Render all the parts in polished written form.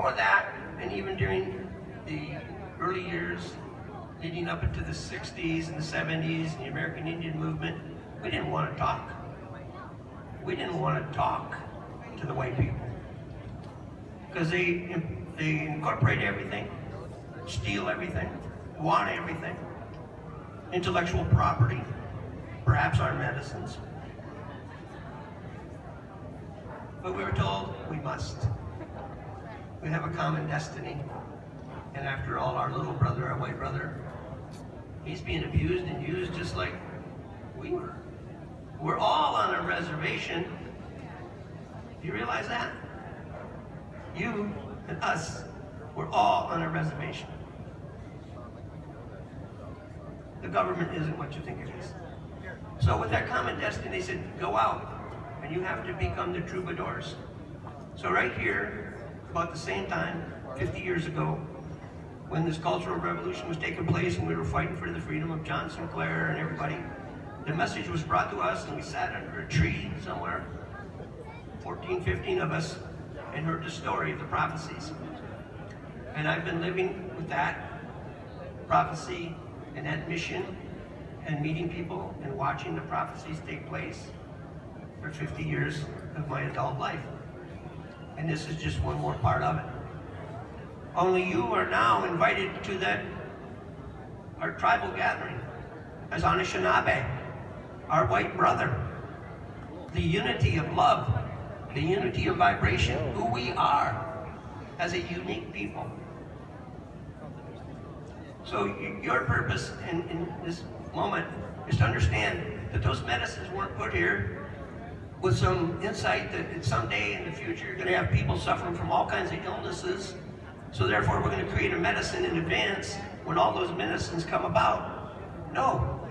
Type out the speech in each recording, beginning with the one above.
before that, and even during the early years leading up into the 60s and the 70s and the American Indian movement, we didn't want to talk. We didn't want to talk to the white people because they incorporate everything, steal everything, want everything, intellectual property, perhaps our medicines. But we were told we must. We have a common destiny. And after all, our little brother, our white brother, he's being abused and used just like we were. We're all on a reservation. Do you realize that? You and us, we're all on a reservation. The government isn't what you think it is. So with that common destiny, they said, go out, and you have to become the troubadours. So right here, about the same time, 50 years ago, when this cultural revolution was taking place and we were fighting for the freedom of John Sinclair and everybody, the message was brought to us and we sat under a tree somewhere, 14, 15 of us, and heard the story of the prophecies. And I've been living with that prophecy and that mission and meeting people and watching the prophecies take place for 50 years of my adult life. And this is just one more part of it. Only you are now invited to our tribal gathering as Anishinaabe, our white brother. The unity of love, the unity of vibration, who we are as a unique people. So your purpose in this moment is to understand that those medicines weren't put here with some insight that someday in the future you're going to have people suffering from all kinds of illnesses. So therefore we're going to create a medicine in advance when all those medicines come about. No.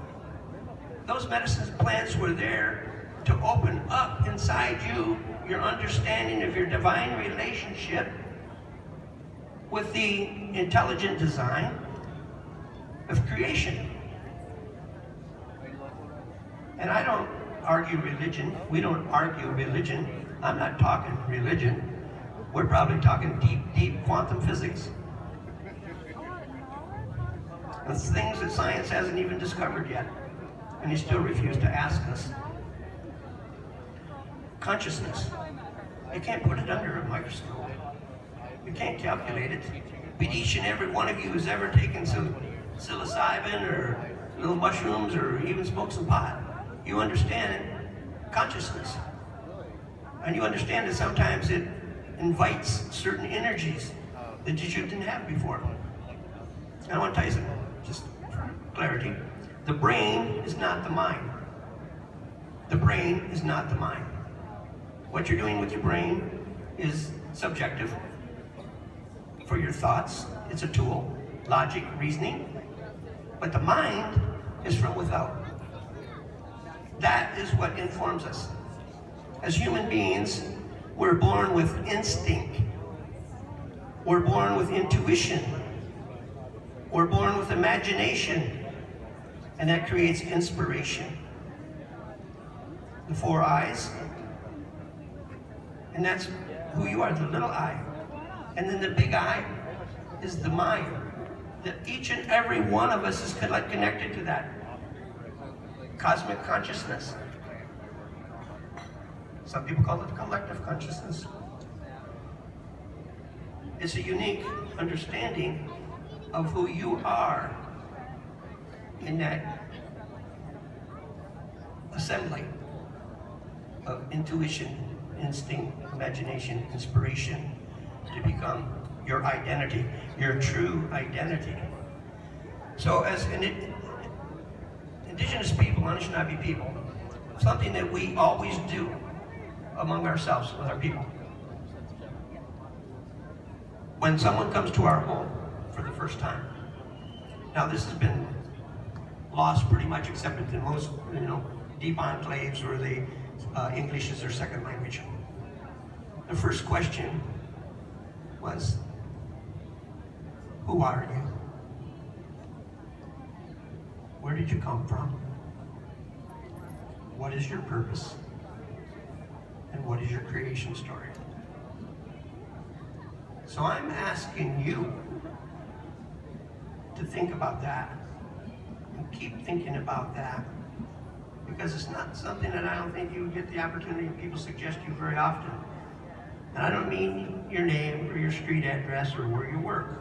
Those medicine plants were there to open up inside you your understanding of your divine relationship with the intelligent design of creation. And I don't argue religion. We don't argue religion. I'm not talking religion. We're probably talking deep quantum physics. It's things that science hasn't even discovered yet. And you still refuse to ask us. Consciousness. You can't put it under a microscope. You can't calculate it. But each and every one of you who's ever taken some psilocybin or little mushrooms or even smoked some pot, you understand consciousness. And you understand that sometimes it invites certain energies that you didn't have before. And I want to tell you something, just for clarity. The brain is not the mind. The brain is not the mind. What you're doing with your brain is subjective. For your thoughts, it's a tool, logic, reasoning. But the mind is from without. That is what informs us. As human beings, we're born with instinct. We're born with intuition. We're born with imagination. And that creates inspiration. The four eyes. And that's who you are, the little eye. And then the big eye is the mind. That each and every one of us is connected to that cosmic consciousness. Some people call it collective consciousness. It's a unique understanding of who you are in that assembly of intuition, instinct, imagination, inspiration to become your identity, your true identity. So as indigenous people, Anishinaabe people, something that we always do among ourselves with our people. When someone comes to our home for the first time, now this has been lost pretty much, except in most, deep enclaves where English is their second language. The first question was, who are you? Where did you come from? What is your purpose? And what is your creation story? So I'm asking you to think about that and keep thinking about that, because it's not something that I don't think you get the opportunity, people suggest you very often. And I don't mean your name or your street address or where you work.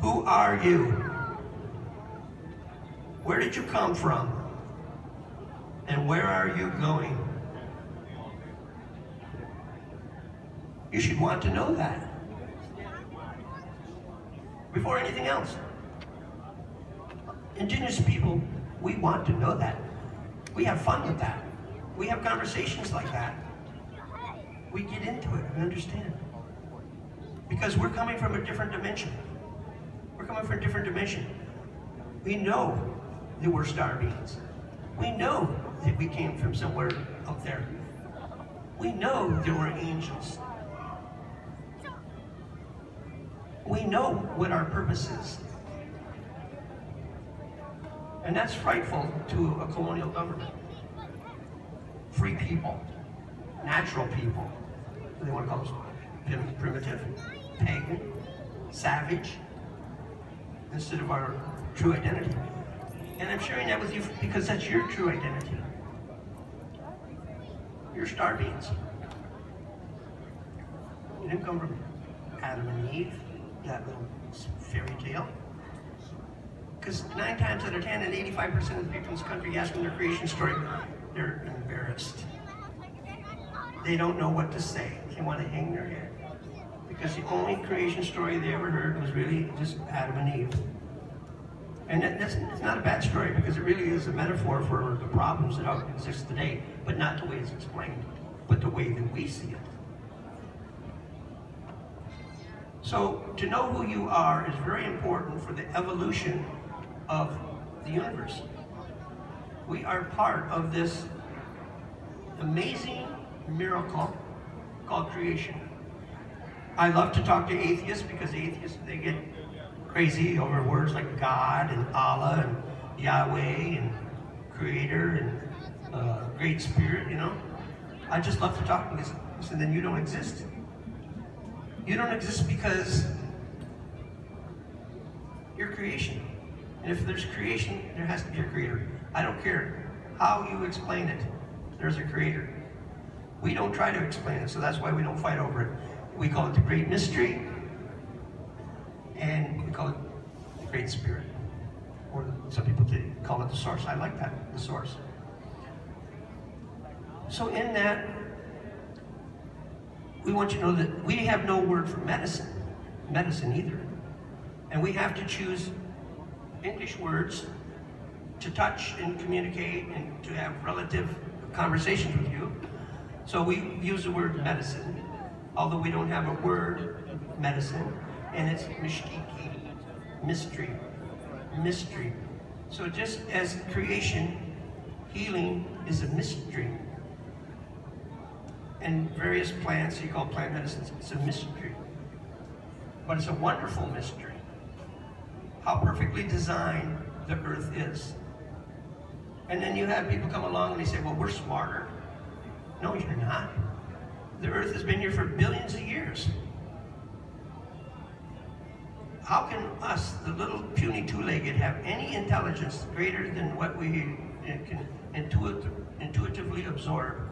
Who are you? Where did you come from? And where are you going? You should want to know that before anything else. Indigenous people, we want to know that. We have fun with that. We have conversations like that. We get into it and understand. Because we're coming from a different dimension. We're coming from a different dimension. We know that we're star beings. We know that we came from somewhere up there. We know there were angels. We know what our purpose is. And that's frightful to a colonial government. Free people, natural people, what they want to call us, primitive, pagan, savage, instead of our true identity. And I'm sharing that with you because that's your true identity. You're star beings. You didn't come from Adam and Eve, that little fairy tale. Because 9 times out of 10 and 85% of the people in this country ask them their creation story, they're embarrassed. They don't know what to say. They want to hang their head. Because the only creation story they ever heard was really just Adam and Eve. And it's not a bad story, because it really is a metaphor for the problems that exist today, but not the way it's explained, but the way that we see it. So to know who you are is very important for the evolution of the universe. We are part of this amazing miracle called creation. I love to talk to atheists, because atheists, they get crazy over words like God and Allah and Yahweh and Creator and Great Spirit, you know. I just love to talk, because I said, then you don't exist. You don't exist because you're creation. And if there's creation, there has to be a creator. I don't care how you explain it, there's a creator. We don't try to explain it, so that's why we don't fight over it. We call it the Great Mystery, and we call it the Great Spirit. Or some people call it the Source. I like that, the Source. So in that, we want you to know that we have no word for medicine either. And we have to choose English words to touch and communicate and to have relative conversations with you. So we use the word medicine, although we don't have a word medicine, and it's mishkiki, mystery. So just as creation, healing is a mystery. And various plants, you call plant medicines, it's a mystery. But it's a wonderful mystery. How perfectly designed the earth is. And then you have people come along and they say, well, we're smarter. No, you're not. The earth has been here for billions of years. How can us, the little puny two-legged, have any intelligence greater than what we can intuitively absorb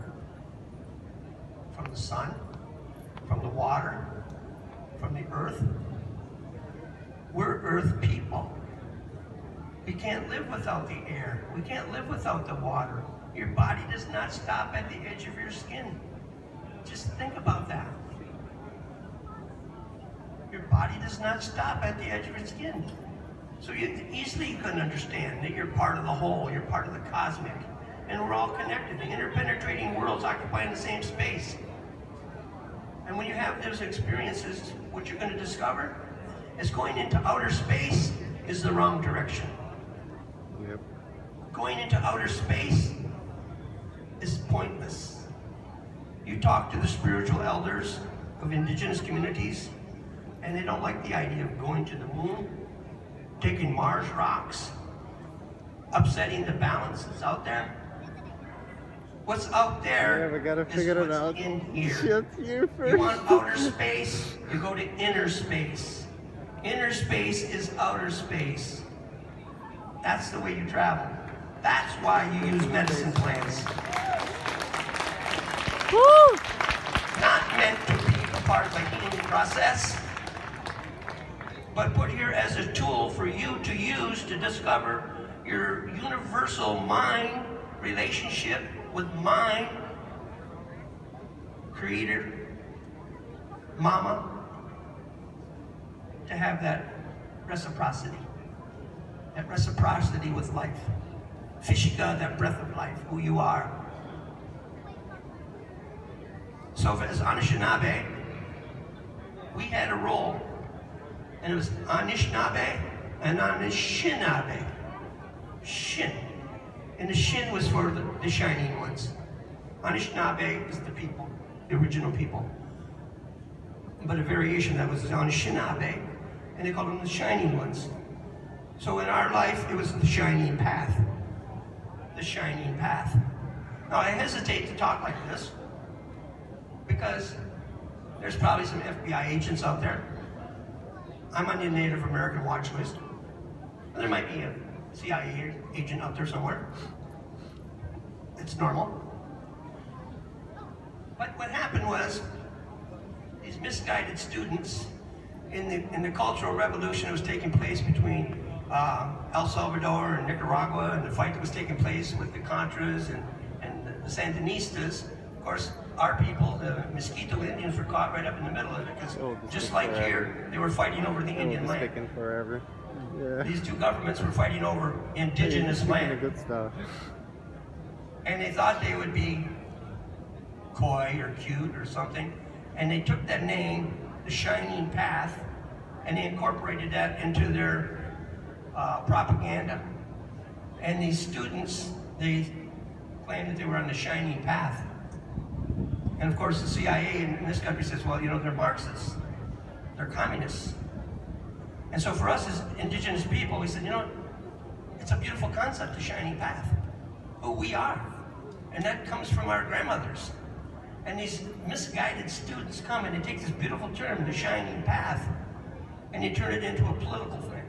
from the sun, from the water, from the earth? We're earth people. We can't live without the air. We can't live without the water. Your body does not stop at the edge of your skin. Just think about that. Your body does not stop at the edge of its skin. So you can understand that you're part of the whole, you're part of the cosmic, and we're all connected. The interpenetrating worlds occupying the same space. And when you have those experiences, what you're going to discover is going into outer space is the wrong direction. Yep. Going into outer space is pointless. You talk to the spiritual elders of indigenous communities, and they don't like the idea of going to the moon, taking Mars rocks, upsetting the balances out there. What's out there Yeah, we gotta is figure it what's out. in here. Shit's here first. You want outer space, you go to inner space. Inner space is outer space. That's the way you travel. That's why you use medicine plants. Woo! Not meant to be a part of the healing process, but put here as a tool for you to use to discover your universal mind relationship with mind, creator, mama, to have that reciprocity with life. Fishika, that breath of life, who you are. So as Anishinaabe, we had a role, and it was Anishinaabe and Anishinaabe. Shin. And the Shin was for the shining ones. Anishinaabe is the people, the original people. But a variation that was Anishinaabe, and they called them the shining ones. So in our life, it was the shining path. The shining path. Now I hesitate to talk like this because there's probably some FBI agents out there. I'm on the Native American watch list. There might be a CIA agent out there somewhere. It's normal. But what happened was, these misguided students in the Cultural Revolution that was taking place between El Salvador and Nicaragua, and the fight that was taking place with the Contras and the Sandinistas, of course, our people, the Mosquito Indians, were caught right up in the middle of it, because just like here, they were fighting over the Indian land. Taking forever. Yeah. These two governments were fighting over indigenous land. Good stuff. And they thought they would be coy or cute or something, and they took that name, the Shining Path, and they incorporated that into their propaganda. And these students, they claimed that they were on the Shining Path. And of course the CIA in this country says, well, you know, they're Marxists, they're communists. And so for us as indigenous people, we said, you know, it's a beautiful concept, the Shining Path, who we are. And that comes from our grandmothers. And these misguided students come and they take this beautiful term, the Shining Path, and they turn it into a political thing.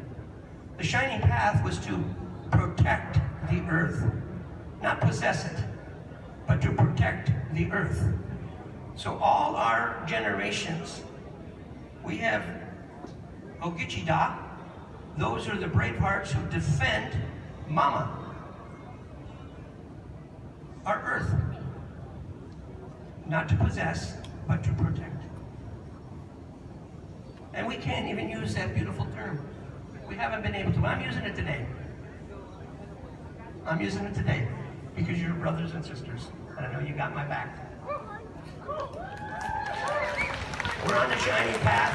The Shining Path was to protect the earth, not possess it, but to protect the earth. So all our generations, we have Ogichida, those are the brave hearts who defend Mama, our earth. Not to possess, but to protect. And we can't even use that beautiful term. We haven't been able to, but I'm using it today. I'm using it today because you're brothers and sisters, and I know you got my back. We're on the shining path.